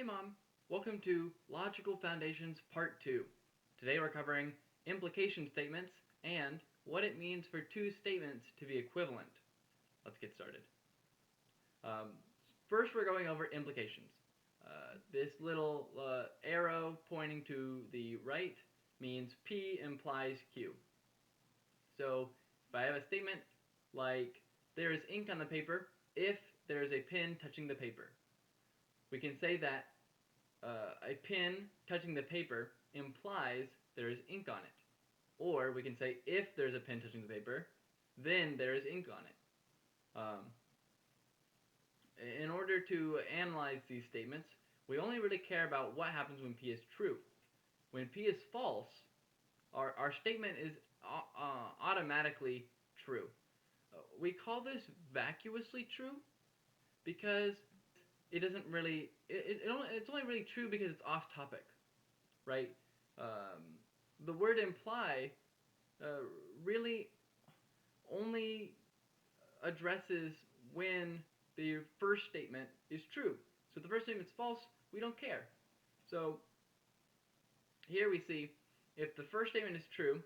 Hey Mom, welcome to Logical Foundations Part 2. Today we're covering implication statements and what it means for two statements to be equivalent. Let's get started. Um, First we're going over implications. This little arrow pointing to the right means P implies Q. So if I have a statement like there is ink on the paper if there is a pen touching the paper, we can say that a pen touching the paper implies there is ink on it. Or we can say if there's a pen touching the paper, then there is ink on it. Um, in order to analyze these statements, we only really care about what happens when P is true. When P is false, our statement is automatically true. We call this vacuously true because it doesn't really, it's only really true because it's off topic, right? The word imply uh, really only addresses when the first statement is true. So if the first statement is false, we don't care. So here we see if the first statement is true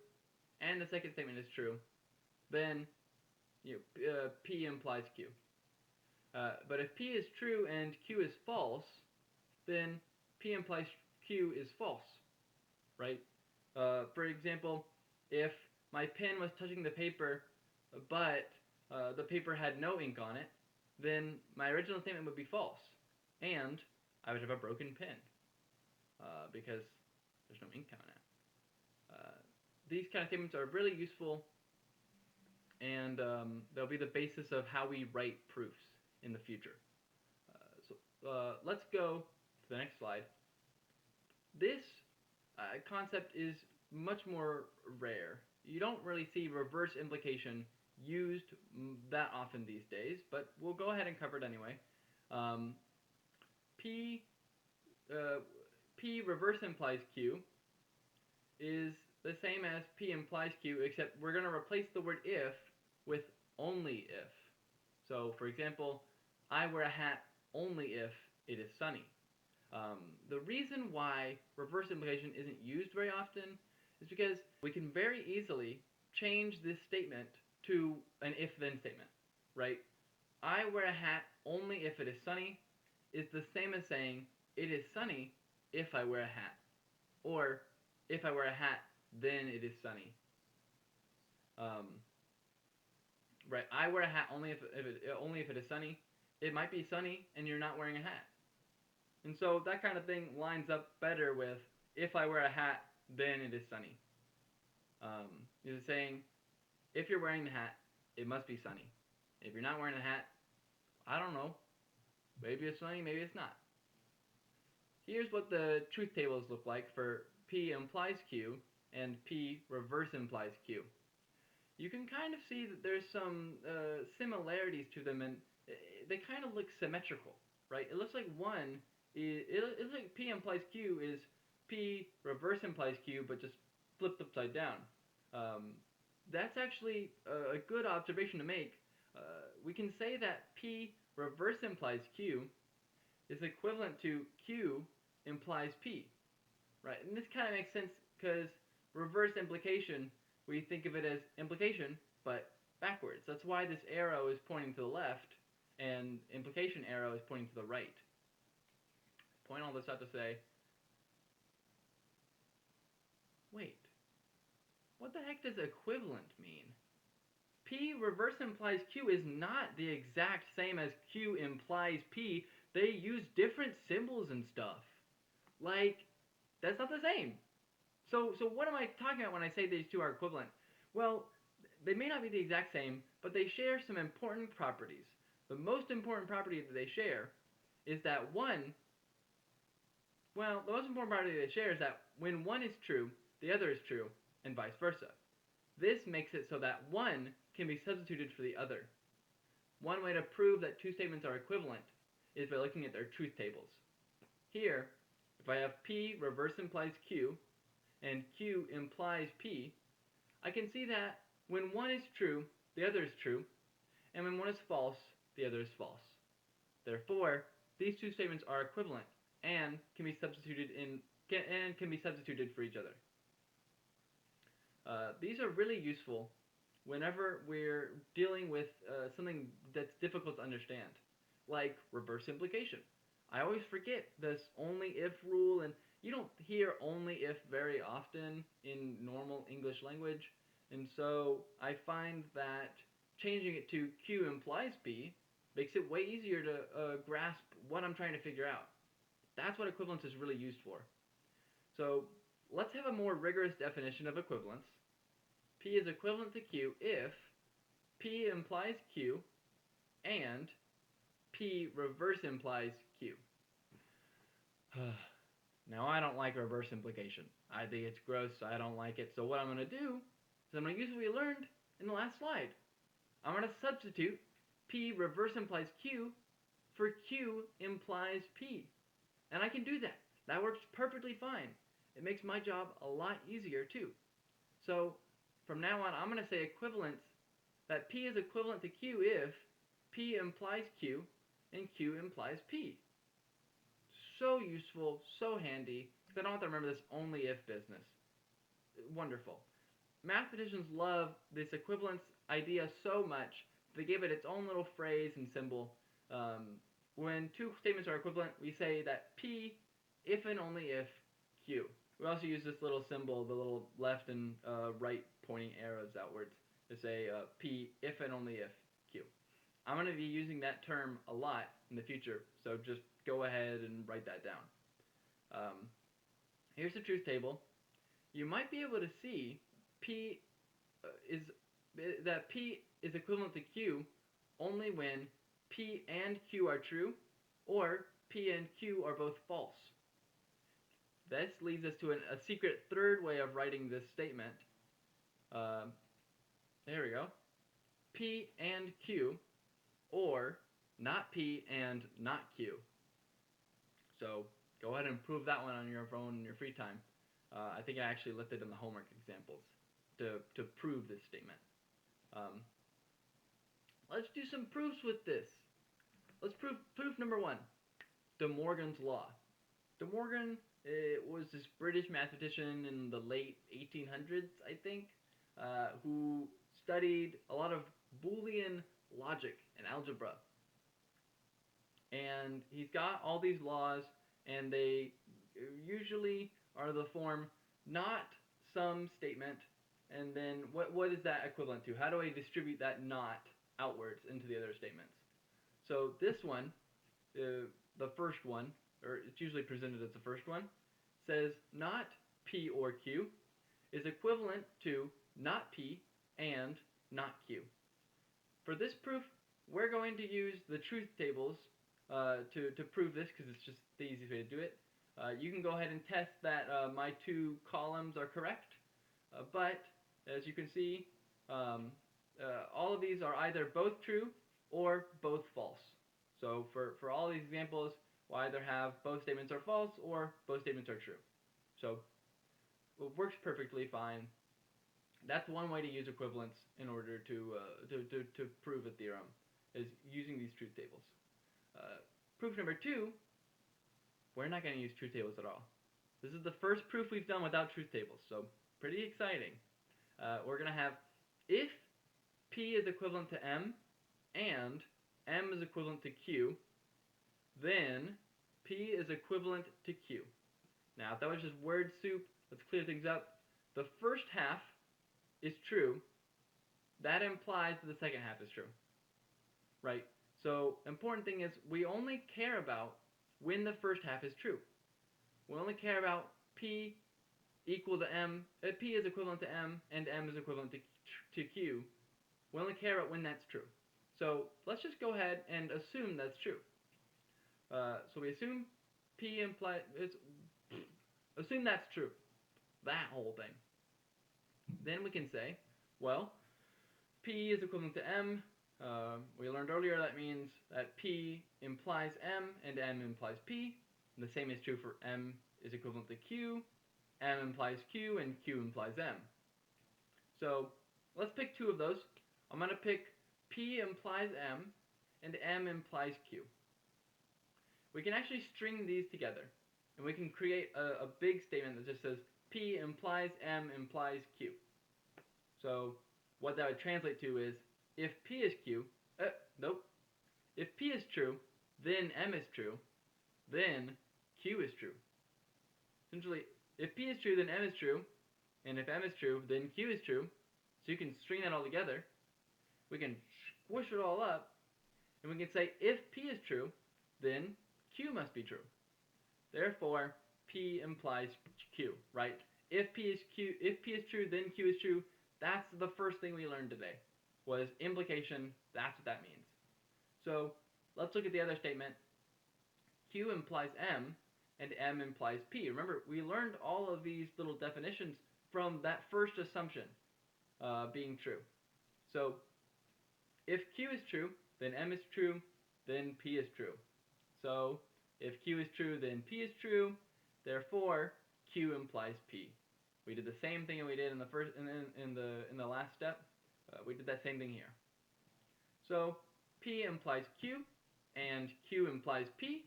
and the second statement is true, then P implies Q. But if P is true and Q is false, then P implies Q is false, right? For example, if my pen was touching the paper, but the paper had no ink on it, then my original statement would be false, and I would have a broken pen because there's no ink on it. These kind of statements are really useful, and they'll be the basis of how we write proofs in the future. Let's go to the next slide. This concept is much more rare. You don't really see reverse implication used that often these days, but we'll go ahead and cover it anyway. Um, P P reverse implies Q is the same as P implies Q, except we're going to replace the word if with only if. So, for example, I wear a hat only if it is sunny. The reason why reverse implication isn't used very often is because we can very easily change this statement to an if-then statement, right? I wear a hat only if it is sunny is the same as saying it is sunny if I wear a hat, or if I wear a hat, then it is sunny. Right? I wear a hat only if it is sunny. It might be sunny and you're not wearing a hat. And so that kind of thing lines up better with if I wear a hat, then it is sunny. It's saying if you're wearing the hat, it must be sunny. If you're not wearing a hat, I don't know. Maybe it's sunny, maybe it's not. Here's what the truth tables look like for P implies Q and P reverse implies Q. You can kind of see that there's some similarities to them, and they kind of look symmetrical, right? It looks like it looks like P implies Q is P reverse implies Q, but just flipped upside down. That's actually a good observation to make. We can say that P reverse implies Q is equivalent to Q implies P, right? And this kind of makes sense because reverse implication, we think of it as implication, but backwards. That's why this arrow is pointing to the left, and implication arrow is pointing to the right. Point all this out to say, wait, what the heck does equivalent mean? P reverse implies Q is not the exact same as Q implies P. They use different symbols and stuff. Like, that's not the same. So what am I talking about when I say these two are equivalent? Well, they may not be the exact same, but they share some important properties. The most important property that they share is that the most important property they share is that when one is true, the other is true, and vice versa. This makes it so that one can be substituted for the other. One way to prove that two statements are equivalent is by looking at their truth tables. Here, if I have P reverse implies Q, and Q implies P, I can see that when one is true, the other is true, and when one is false, the other is false. Therefore, these two statements are equivalent, and can be substituted for each other. These are really useful whenever we're dealing with something that's difficult to understand, like reverse implication. I always forget this only if rule, and you don't hear only if very often in normal English language, and so I find that changing it to Q implies P makes it way easier to grasp what I'm trying to figure out. That's what equivalence is really used for. So let's have a more rigorous definition of equivalence. P is equivalent to Q if P implies Q and P reverse implies Q. Now I don't like reverse implication. I think it's gross, so I don't like it. So what I'm going to do is I'm going to use what we learned in the last slide. I'm going to substitute P reverse implies Q for Q implies P. And I can do that. That works perfectly fine. It makes my job a lot easier too. So from now on, I'm going to say equivalence, that P is equivalent to Q if P implies Q and Q implies P. So useful, so handy, because I don't have to remember this only if business. Wonderful. Mathematicians love this equivalence idea so much, they give it its own little phrase and symbol. When two statements are equivalent, we say that P if and only if Q. We also use this little symbol, the little left and right pointing arrows outwards, to say P if and only if Q. I'm going to be using that term a lot in the future, so just go ahead and write that down. Here's the truth table. You might be able to see that P is equivalent to Q only when P and Q are true, or P and Q are both false. This leads us to a secret third way of writing this statement. There we go. P and Q, or not P and not Q. So go ahead and prove that one on your phone in your free time. I think I actually listed in the homework examples to prove this statement. Let's do some proofs with this. Let's proof number one. De Morgan's law. De Morgan was this British mathematician in the late 1800s, I think, who studied a lot of Boolean logic and algebra. And he's got all these laws, and they usually are the form not some statement, and then what is that equivalent to? How do I distribute that not outwards into the other statements? So this one, the first one, or it's usually presented as the first one, says not P or Q is equivalent to not P and not Q. For this proof, we're going to use the truth tables to prove this, because it's just the easiest way to do it. You can go ahead and test that my two columns are correct, but as you can see, all of these are either both true or both false. So for all these examples, we'll either have both statements are false or both statements are true. So it works perfectly fine. That's one way to use equivalence in order to prove a theorem, is using these truth tables. Proof number two, we're not going to use truth tables at all. This is the first proof we've done without truth tables, so pretty exciting. We're going to have if P is equivalent to M and M is equivalent to Q, then P is equivalent to Q. Now, if that was just word soup, let's clear things up. The first half is true. That implies that the second half is true, right? So, important thing is we only care about when the first half is true. We only care about P equal to M, P is equivalent to M, and M is equivalent to Q. We only care about when that's true. So let's just go ahead and assume that's true. So we assume P implies, assume that's true. That whole thing. Then we can say, well, P is equivalent to M. We learned earlier that means that P implies M and M implies P. And the same is true for M is equivalent to Q. M implies Q and Q implies M. So let's pick two of those. I'm going to pick P implies M and M implies Q. we can actually string these together. And we can create a big statement that just says P implies M implies Q. So what that would translate to is, if P is Q, nope. If P is true, then M is true, then Q is true. Essentially, if P is true, then M is true, and if M is true, then Q is true. So you can string that all together. We can squish it all up, and we can say if P is true, then Q must be true. Therefore, P implies Q, right? If P is true, then Q is true. That's the first thing we learned today, was implication. That's what that means. So let's look at the other statement. Q implies M, and M implies P. Remember, we learned all of these little definitions from that first assumption being true. So if Q is true, then M is true, then P is true. So if Q is true, then P is true. Therefore, Q implies P. We did the same thing that we did in the first in the last step. We did that same thing here. So P implies Q and Q implies P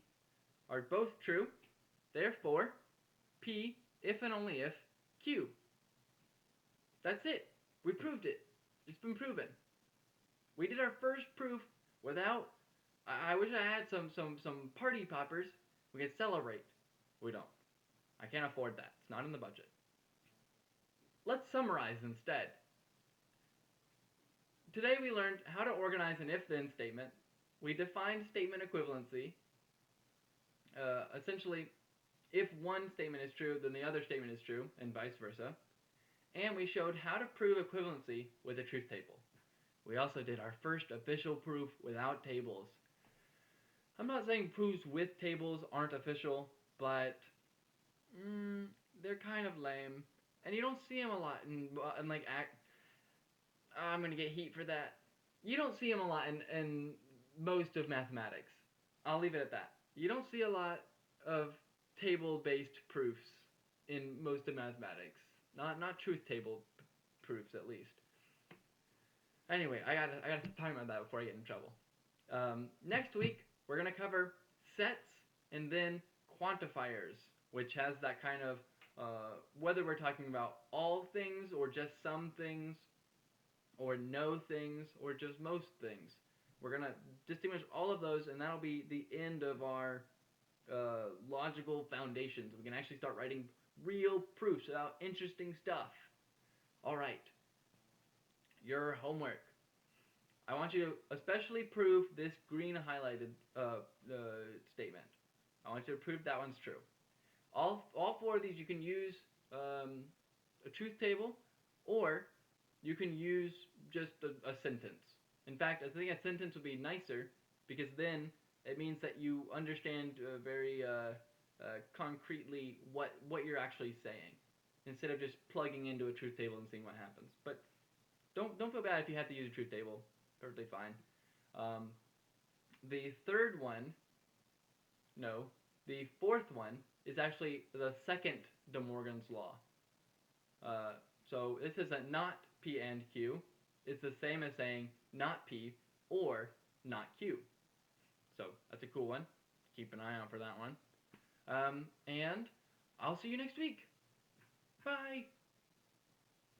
are both true. Therefore, P, if and only if, Q. That's it. We proved it. It's been proven. We did our first proof without. I wish I had some party poppers. We could celebrate. We don't. I can't afford that. It's not in the budget. Let's summarize instead. Today we learned how to organize an if-then statement. We defined statement equivalency. Essentially, if one statement is true, then the other statement is true, and vice versa. And we showed how to prove equivalency with a truth table. We also did our first official proof without tables. I'm not saying proofs with tables aren't official, but they're kind of lame, and you don't see them a lot in like I'm gonna get heat for that. You don't see them a lot in most of mathematics. I'll leave it at that. You don't see a lot of table-based proofs in most of mathematics. Not truth table proofs, at least. Anyway, I gotta stop talking about that before I get in trouble. Next week we're gonna cover sets and then quantifiers, which has that kind of whether we're talking about all things or just some things, or no things or just most things. We're gonna distinguish all of those, and that'll be the end of our logical foundations. We can actually start writing real proofs about interesting stuff. Alright, your homework. I want you to especially prove this green highlighted statement. I want you to prove that one's true. All four of these you can use a truth table, or you can use just a sentence. In fact, I think a sentence would be nicer, because then it means that you understand very concretely what you're actually saying, instead of just plugging into a truth table and seeing what happens. But don't feel bad if you have to use a truth table. Perfectly fine. The fourth one is actually the second De Morgan's law. So this is a not P and Q. It's the same as saying not P or not Q. So that's a cool one. Keep an eye out for that one. And I'll see you next week. Bye!